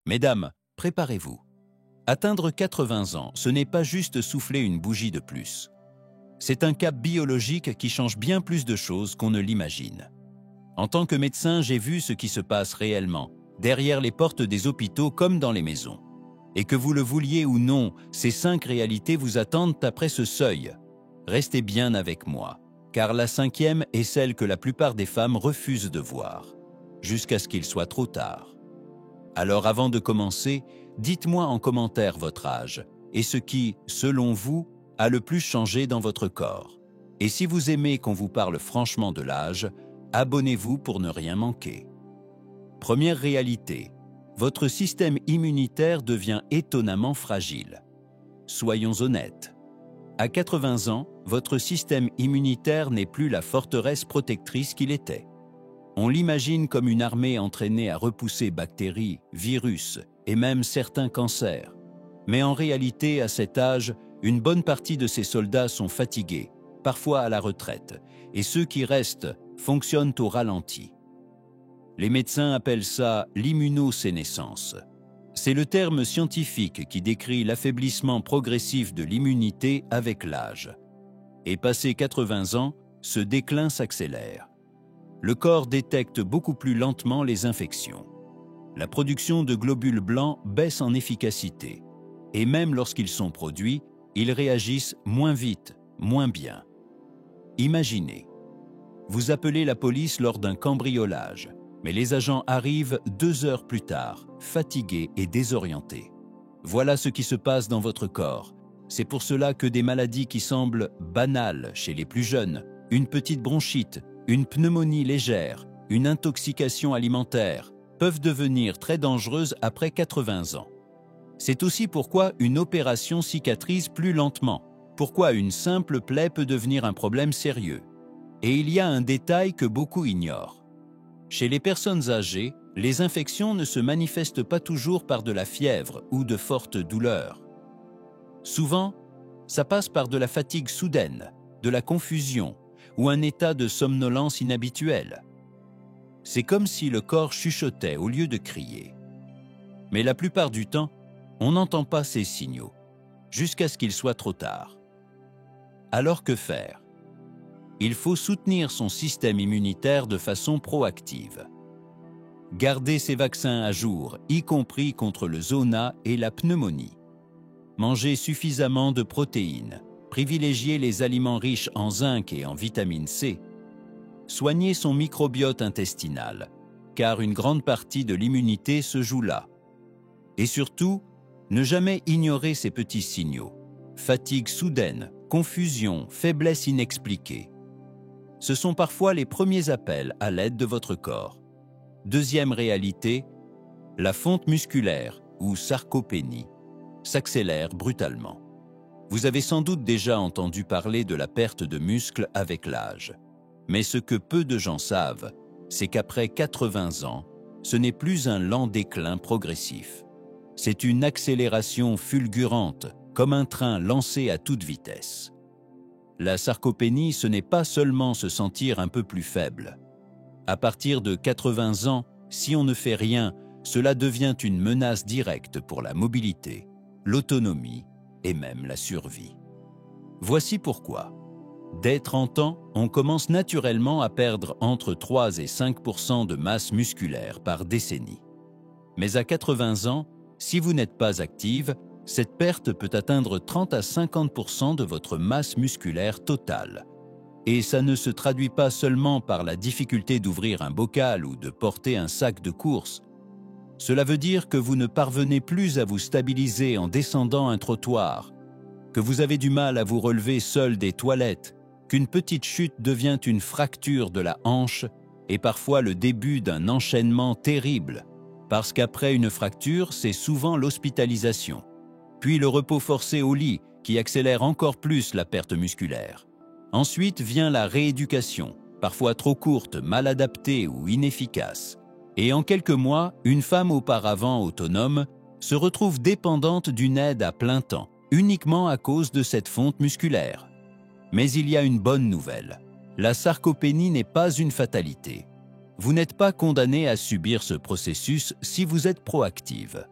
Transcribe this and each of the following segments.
Mesdames, préparez-vous. Atteindre 80 ans, ce n'est pas juste souffler une bougie de plus. C'est un cap biologique qui change bien plus de choses qu'on ne l'imagine. En tant que médecin, j'ai vu ce qui se passe réellement, derrière les portes des hôpitaux comme dans les maisons. Et que vous le vouliez ou non, ces 5 réalités vous attendent après ce seuil. Restez bien avec moi, car la 5e est celle que la plupart des femmes refusent de voir, jusqu'à ce qu'il soit trop tard. Alors avant de commencer, dites-moi en commentaire votre âge et ce qui, selon vous, a le plus changé dans votre corps. Et si vous aimez qu'on vous parle franchement de l'âge, abonnez-vous pour ne rien manquer. Première réalité, votre système immunitaire devient étonnamment fragile. Soyons honnêtes. À 80 ans, votre système immunitaire n'est plus la forteresse protectrice qu'il était. On l'imagine comme une armée entraînée à repousser bactéries, virus et même certains cancers. Mais en réalité, à cet âge, une bonne partie de ces soldats sont fatigués, parfois à la retraite, et ceux qui restent fonctionnent au ralenti. Les médecins appellent ça l'immunosénescence. C'est le terme scientifique qui décrit l'affaiblissement progressif de l'immunité avec l'âge. Et passé 80 ans, ce déclin s'accélère. Le corps détecte beaucoup plus lentement les infections. La production de globules blancs baisse en efficacité. Et même lorsqu'ils sont produits, ils réagissent moins vite, moins bien. Imaginez, vous appelez la police lors d'un cambriolage, mais les agents arrivent 2 heures plus tard, fatigués et désorientés. Voilà ce qui se passe dans votre corps. C'est pour cela que des maladies qui semblent banales chez les plus jeunes, une petite bronchite, une pneumonie légère, une intoxication alimentaire, peuvent devenir très dangereuses après 80 ans. C'est aussi pourquoi une opération cicatrise plus lentement, pourquoi une simple plaie peut devenir un problème sérieux. Et il y a un détail que beaucoup ignorent. Chez les personnes âgées, les infections ne se manifestent pas toujours par de la fièvre ou de fortes douleurs. Souvent, ça passe par de la fatigue soudaine, de la confusion ou un état de somnolence inhabituel. C'est comme si le corps chuchotait au lieu de crier. Mais la plupart du temps, on n'entend pas ces signaux, jusqu'à ce qu'il soit trop tard. Alors que faire? Il faut soutenir son système immunitaire de façon proactive. Gardez ses vaccins à jour, y compris contre le zona et la pneumonie. Mangez suffisamment de protéines. Privilégiez les aliments riches en zinc et en vitamine C. Soignez son microbiote intestinal, car une grande partie de l'immunité se joue là. Et surtout, ne jamais ignorer ces petits signaux. Fatigue soudaine, confusion, faiblesse inexpliquée. Ce sont parfois les premiers appels à l'aide de votre corps. Deuxième réalité, la fonte musculaire ou sarcopénie s'accélère brutalement. Vous avez sans doute déjà entendu parler de la perte de muscles avec l'âge. Mais ce que peu de gens savent, c'est qu'après 80 ans, ce n'est plus un lent déclin progressif. C'est une accélération fulgurante, comme un train lancé à toute vitesse. La sarcopénie, ce n'est pas seulement se sentir un peu plus faible. À partir de 80 ans, si on ne fait rien, cela devient une menace directe pour la mobilité, l'autonomie et même la survie. Voici pourquoi. Dès 30 ans, on commence naturellement à perdre entre 3 et 5% de masse musculaire par décennie. Mais à 80 ans, si vous n'êtes pas active, cette perte peut atteindre 30 à 50% de votre masse musculaire totale. Et ça ne se traduit pas seulement par la difficulté d'ouvrir un bocal ou de porter un sac de course. Cela veut dire que vous ne parvenez plus à vous stabiliser en descendant un trottoir, que vous avez du mal à vous relever seul des toilettes, qu'une petite chute devient une fracture de la hanche et parfois le début d'un enchaînement terrible, parce qu'après une fracture, c'est souvent l'hospitalisation, puis le repos forcé au lit qui accélère encore plus la perte musculaire. Ensuite vient la rééducation, parfois trop courte, mal adaptée ou inefficace. Et en quelques mois, une femme auparavant autonome se retrouve dépendante d'une aide à plein temps, uniquement à cause de cette fonte musculaire. Mais il y a une bonne nouvelle. La sarcopénie n'est pas une fatalité. Vous n'êtes pas condamné à subir ce processus si vous êtes proactive.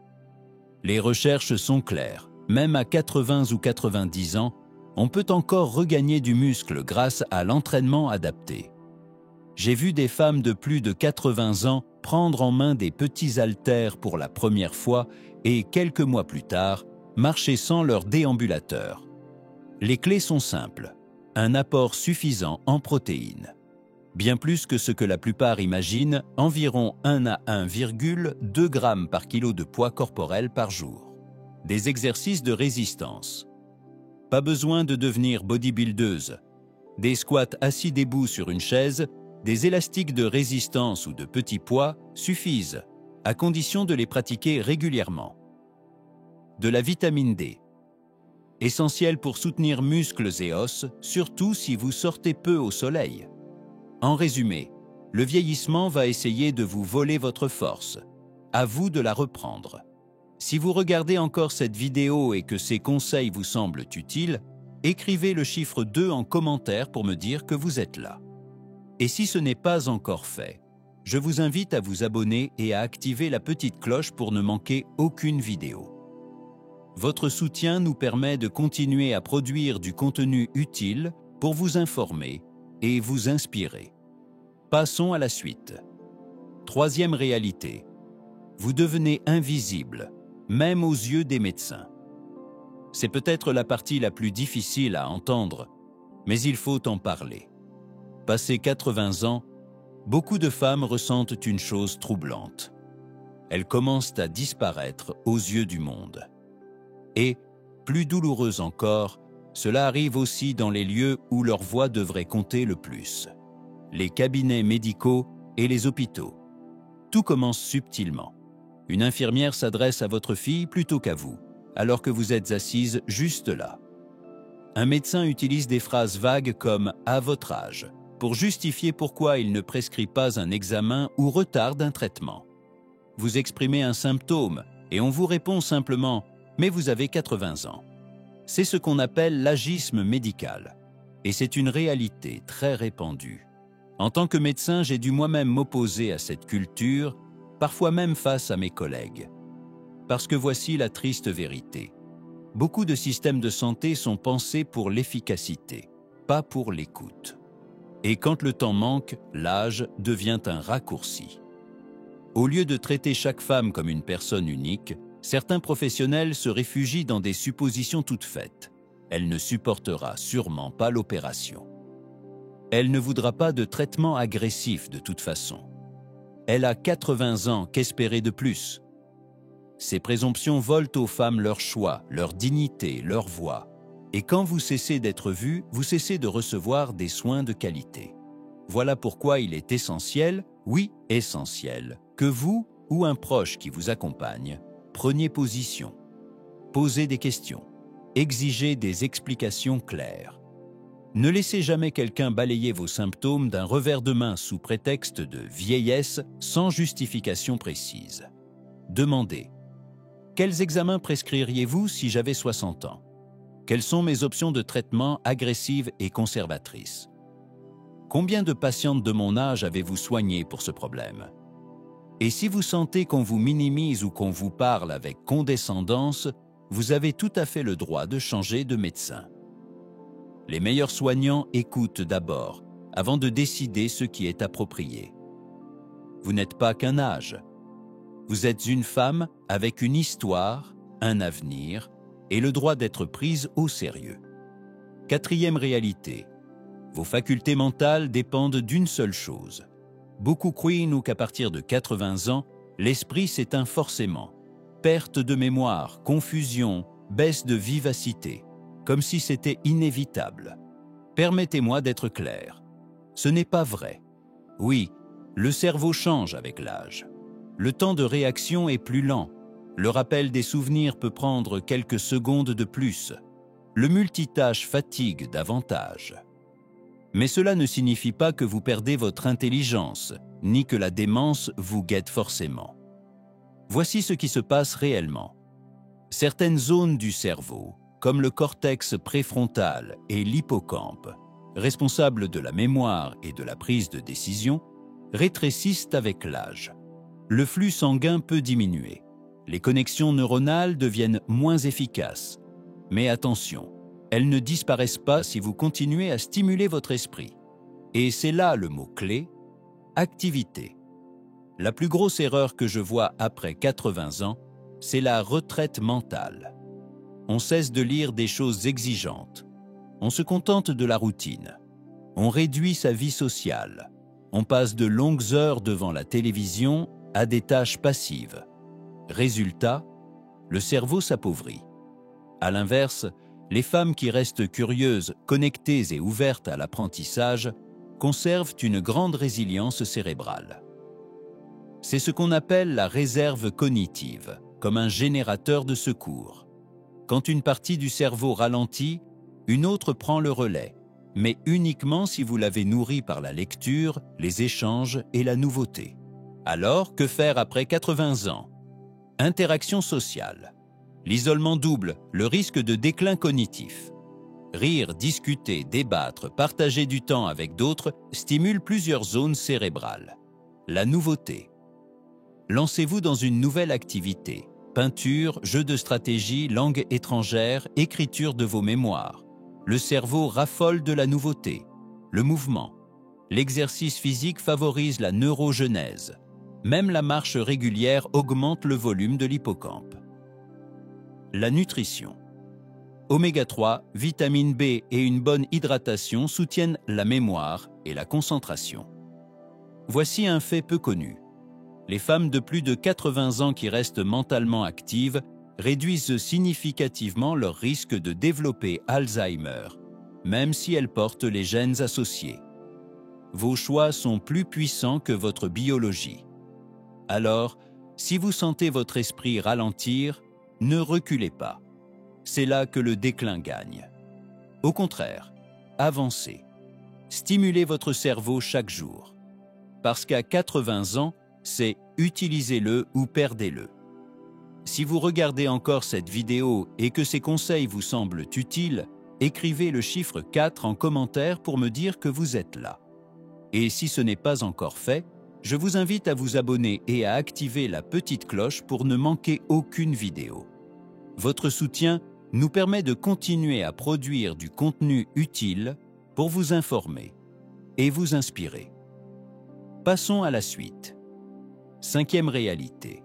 Les recherches sont claires. Même à 80 ou 90 ans, on peut encore regagner du muscle grâce à l'entraînement adapté. J'ai vu des femmes de plus de 80 ans prendre en main des petits haltères pour la première fois et, quelques mois plus tard, marcher sans leur déambulateur. Les clés sont simples. Un apport suffisant en protéines. Bien plus que ce que la plupart imaginent, environ 1 à 1,2 g par kilo de poids corporel par jour. Des exercices de résistance. Pas besoin de devenir bodybuildeuse. Des squats assis debout sur une chaise, des élastiques de résistance ou de petits poids suffisent, à condition de les pratiquer régulièrement. De la vitamine D. Essentielle pour soutenir muscles et os, surtout si vous sortez peu au soleil. En résumé, le vieillissement va essayer de vous voler votre force. À vous de la reprendre. Si vous regardez encore cette vidéo et que ces conseils vous semblent utiles, écrivez le chiffre 2 en commentaire pour me dire que vous êtes là. Et si ce n'est pas encore fait, je vous invite à vous abonner et à activer la petite cloche pour ne manquer aucune vidéo. Votre soutien nous permet de continuer à produire du contenu utile pour vous informer et vous inspirer. Passons à la suite. Troisième réalité. Vous devenez invisible, même aux yeux des médecins. C'est peut-être la partie la plus difficile à entendre, mais il faut en parler. Passé 80 ans, beaucoup de femmes ressentent une chose troublante. Elles commencent à disparaître aux yeux du monde. Et, plus douloureuse encore, cela arrive aussi dans les lieux où leur voix devrait compter le plus. Les cabinets médicaux et les hôpitaux. Tout commence subtilement. Une infirmière s'adresse à votre fille plutôt qu'à vous, alors que vous êtes assise juste là. Un médecin utilise des phrases vagues comme « à votre âge » pour justifier pourquoi il ne prescrit pas un examen ou retarde un traitement. Vous exprimez un symptôme et on vous répond simplement « mais vous avez 80 ans ». C'est ce qu'on appelle l'agisme médical. Et c'est une réalité très répandue. En tant que médecin, j'ai dû moi-même m'opposer à cette culture, parfois même face à mes collègues. Parce que voici la triste vérité. Beaucoup de systèmes de santé sont pensés pour l'efficacité, pas pour l'écoute. Et quand le temps manque, l'âge devient un raccourci. Au lieu de traiter chaque femme comme une personne unique, certains professionnels se réfugient dans des suppositions toutes faites. Elle ne supportera sûrement pas l'opération. Elle ne voudra pas de traitement agressif de toute façon. Elle a 80 ans, qu'espérer de plus? Ces présomptions volent aux femmes leur choix, leur dignité, leur voix. Et quand vous cessez d'être vu, vous cessez de recevoir des soins de qualité. Voilà pourquoi il est essentiel, oui essentiel, que vous ou un proche qui vous accompagne, preniez position. Posez des questions. Exigez des explications claires. Ne laissez jamais quelqu'un balayer vos symptômes d'un revers de main sous prétexte de vieillesse sans justification précise. Demandez. Quels examens prescririez-vous si j'avais 60 ans? Quelles sont mes options de traitement agressives et conservatrices? Combien de patientes de mon âge avez-vous soignées pour ce problème? Et si vous sentez qu'on vous minimise ou qu'on vous parle avec condescendance, vous avez tout à fait le droit de changer de médecin. Les meilleurs soignants écoutent d'abord, avant de décider ce qui est approprié. Vous n'êtes pas qu'un âge. Vous êtes une femme avec une histoire, un avenir et le droit d'être prise au sérieux. Quatrième réalité. Vos facultés mentales dépendent d'une seule chose. Beaucoup croient qu'à partir de 80 ans, l'esprit s'éteint forcément. Perte de mémoire, confusion, baisse de vivacité, comme si c'était inévitable. Permettez-moi d'être clair. Ce n'est pas vrai. Oui, le cerveau change avec l'âge. Le temps de réaction est plus lent. Le rappel des souvenirs peut prendre quelques secondes de plus. Le multitâche fatigue davantage. Mais cela ne signifie pas que vous perdez votre intelligence, ni que la démence vous guette forcément. Voici ce qui se passe réellement. Certaines zones du cerveau, comme le cortex préfrontal et l'hippocampe, responsables de la mémoire et de la prise de décision, rétrécissent avec l'âge. Le flux sanguin peut diminuer. Les connexions neuronales deviennent moins efficaces. Mais attention, elles ne disparaissent pas si vous continuez à stimuler votre esprit. Et c'est là le mot-clé, activité. La plus grosse erreur que je vois après 80 ans, c'est la retraite mentale. On cesse de lire des choses exigeantes. On se contente de la routine. On réduit sa vie sociale. On passe de longues heures devant la télévision à des tâches passives. Résultat, le cerveau s'appauvrit. À l'inverse, les femmes qui restent curieuses, connectées et ouvertes à l'apprentissage conservent une grande résilience cérébrale. C'est ce qu'on appelle la réserve cognitive, comme un générateur de secours. Quand une partie du cerveau ralentit, une autre prend le relais, mais uniquement si vous l'avez nourrie par la lecture, les échanges et la nouveauté. Alors, que faire après 80 ans? Interaction sociale. L'isolement double le risque de déclin cognitif. Rire, discuter, débattre, partager du temps avec d'autres stimule plusieurs zones cérébrales. La nouveauté. Lancez-vous dans une nouvelle activité. Peinture, jeux de stratégie, langue étrangère, écriture de vos mémoires. Le cerveau raffole de la nouveauté. Le mouvement. L'exercice physique favorise la neurogenèse. Même la marche régulière augmente le volume de l'hippocampe. La nutrition. Oméga 3, vitamine B et une bonne hydratation soutiennent la mémoire et la concentration. Voici un fait peu connu. Les femmes de plus de 80 ans qui restent mentalement actives réduisent significativement leur risque de développer Alzheimer, même si elles portent les gènes associés. Vos choix sont plus puissants que votre biologie. Alors, si vous sentez votre esprit ralentir, ne reculez pas. C'est là que le déclin gagne. Au contraire, avancez. Stimulez votre cerveau chaque jour. Parce qu'à 80 ans, c'est utilisez-le ou perdez-le. Si vous regardez encore cette vidéo et que ces conseils vous semblent utiles, écrivez le chiffre 4 en commentaire pour me dire que vous êtes là. Et si ce n'est pas encore fait, je vous invite à vous abonner et à activer la petite cloche pour ne manquer aucune vidéo. Votre soutien nous permet de continuer à produire du contenu utile pour vous informer et vous inspirer. Passons à la suite. 5e réalité.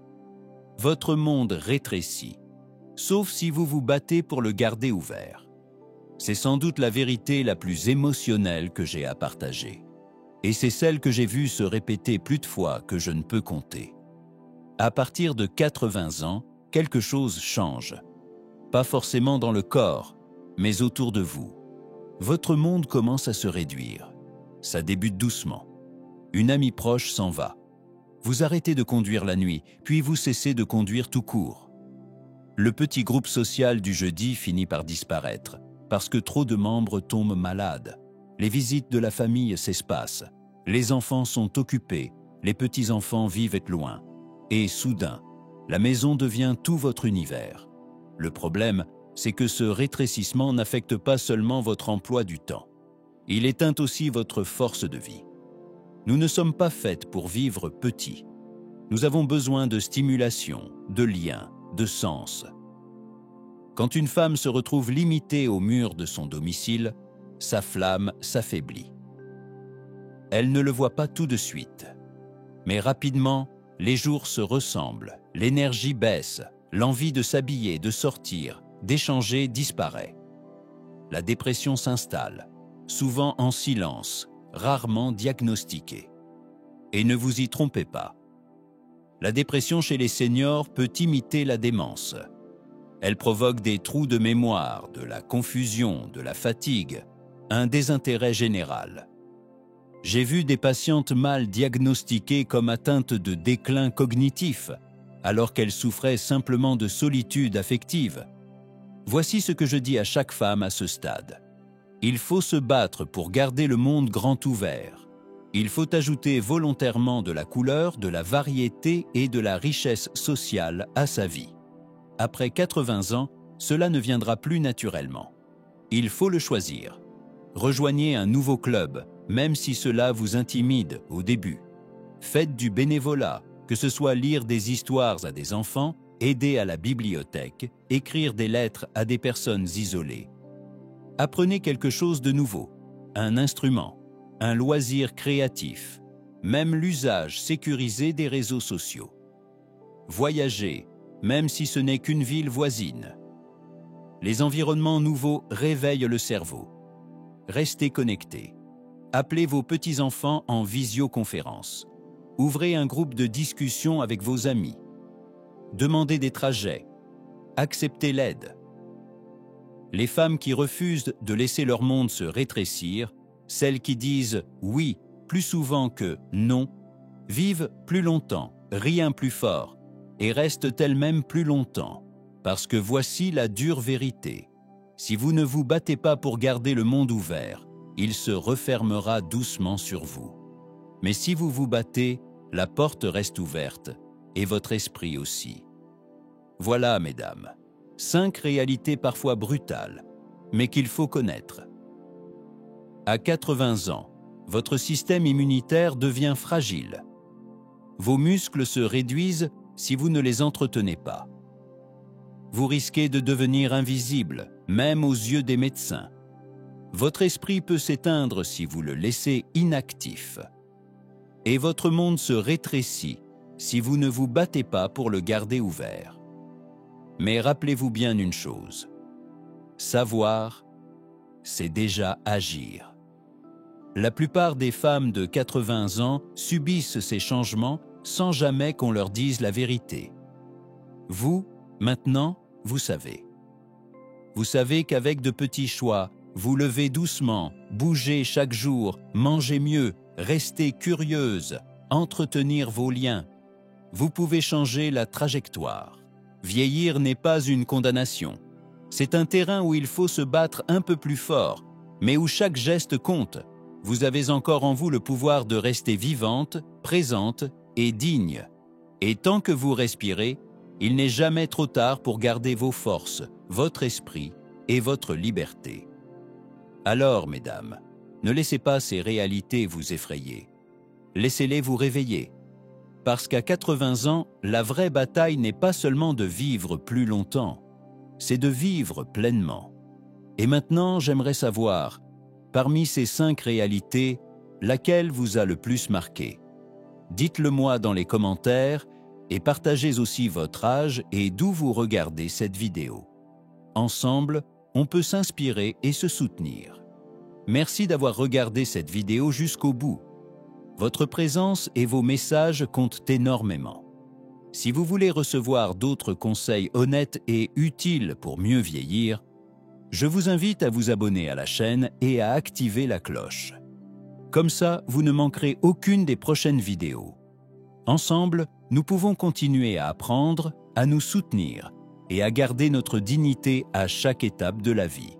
Votre monde rétrécit, sauf si vous vous battez pour le garder ouvert. C'est sans doute la vérité la plus émotionnelle que j'ai à partager. Et c'est celle que j'ai vue se répéter plus de fois que je ne peux compter. À partir de 80 ans, quelque chose change. Pas forcément dans le corps, mais autour de vous. Votre monde commence à se réduire. Ça débute doucement. Une amie proche s'en va. Vous arrêtez de conduire la nuit, puis vous cessez de conduire tout court. Le petit groupe social du jeudi finit par disparaître, parce que trop de membres tombent malades. Les visites de la famille s'espacent. Les enfants sont occupés, les petits-enfants vivent loin. Et soudain, la maison devient tout votre univers. Le problème, c'est que ce rétrécissement n'affecte pas seulement votre emploi du temps. Il éteint aussi votre force de vie. Nous ne sommes pas faites pour vivre petit. Nous avons besoin de stimulation, de liens, de sens. Quand une femme se retrouve limitée au mur de son domicile, sa flamme s'affaiblit. Elle ne le voit pas tout de suite. Mais rapidement, les jours se ressemblent, l'énergie baisse, l'envie de s'habiller, de sortir, d'échanger disparaît. La dépression s'installe, souvent en silence, rarement diagnostiquée. Et ne vous y trompez pas. La dépression chez les seniors peut imiter la démence. Elle provoque des trous de mémoire, de la confusion, de la fatigue, un désintérêt général. J'ai vu des patientes mal diagnostiquées comme atteintes de déclin cognitif, alors qu'elles souffraient simplement de solitude affective. Voici ce que je dis à chaque femme à ce stade. Il faut se battre pour garder le monde grand ouvert. Il faut ajouter volontairement de la couleur, de la variété et de la richesse sociale à sa vie. Après 80 ans, cela ne viendra plus naturellement. Il faut le choisir. Rejoignez un nouveau club, même si cela vous intimide au début. Faites du bénévolat, que ce soit lire des histoires à des enfants, aider à la bibliothèque, écrire des lettres à des personnes isolées. Apprenez quelque chose de nouveau, un instrument, un loisir créatif, même l'usage sécurisé des réseaux sociaux. Voyagez, même si ce n'est qu'une ville voisine. Les environnements nouveaux réveillent le cerveau. Restez connectés. Appelez vos petits-enfants en visioconférence. Ouvrez un groupe de discussion avec vos amis. Demandez des trajets. Acceptez l'aide. Les femmes qui refusent de laisser leur monde se rétrécir, celles qui disent « oui » plus souvent que « non », vivent plus longtemps, rient plus fort et restent elles-mêmes plus longtemps. Parce que voici la dure vérité. Si vous ne vous battez pas pour garder le monde ouvert, il se refermera doucement sur vous. Mais si vous vous battez, la porte reste ouverte, et votre esprit aussi. Voilà, mesdames, 5 réalités parfois brutales, mais qu'il faut connaître. À 80 ans, votre système immunitaire devient fragile. Vos muscles se réduisent si vous ne les entretenez pas. Vous risquez de devenir invisible, même aux yeux des médecins. Votre esprit peut s'éteindre si vous le laissez inactif. Et votre monde se rétrécit si vous ne vous battez pas pour le garder ouvert. Mais rappelez-vous bien une chose, savoir, c'est déjà agir. La plupart des femmes de 80 ans subissent ces changements sans jamais qu'on leur dise la vérité. Vous, maintenant, vous savez. Vous savez qu'avec de petits choix, vous levez doucement, bougez chaque jour, mangez mieux, restez curieuse, entretenir vos liens. Vous pouvez changer la trajectoire. Vieillir n'est pas une condamnation. C'est un terrain où il faut se battre un peu plus fort, mais où chaque geste compte. Vous avez encore en vous le pouvoir de rester vivante, présente et digne. Et tant que vous respirez, il n'est jamais trop tard pour garder vos forces, votre esprit et votre liberté. Alors, mesdames, ne laissez pas ces réalités vous effrayer. Laissez-les vous réveiller. Parce qu'à 80 ans, la vraie bataille n'est pas seulement de vivre plus longtemps, c'est de vivre pleinement. Et maintenant, j'aimerais savoir, parmi ces 5 réalités, laquelle vous a le plus marqué? Dites-le moi dans les commentaires et partagez aussi votre âge et d'où vous regardez cette vidéo. Ensemble, on peut s'inspirer et se soutenir. Merci d'avoir regardé cette vidéo jusqu'au bout. Votre présence et vos messages comptent énormément. Si vous voulez recevoir d'autres conseils honnêtes et utiles pour mieux vieillir, je vous invite à vous abonner à la chaîne et à activer la cloche. Comme ça, vous ne manquerez aucune des prochaines vidéos. Ensemble, nous pouvons continuer à apprendre, à nous soutenir et à garder notre dignité à chaque étape de la vie.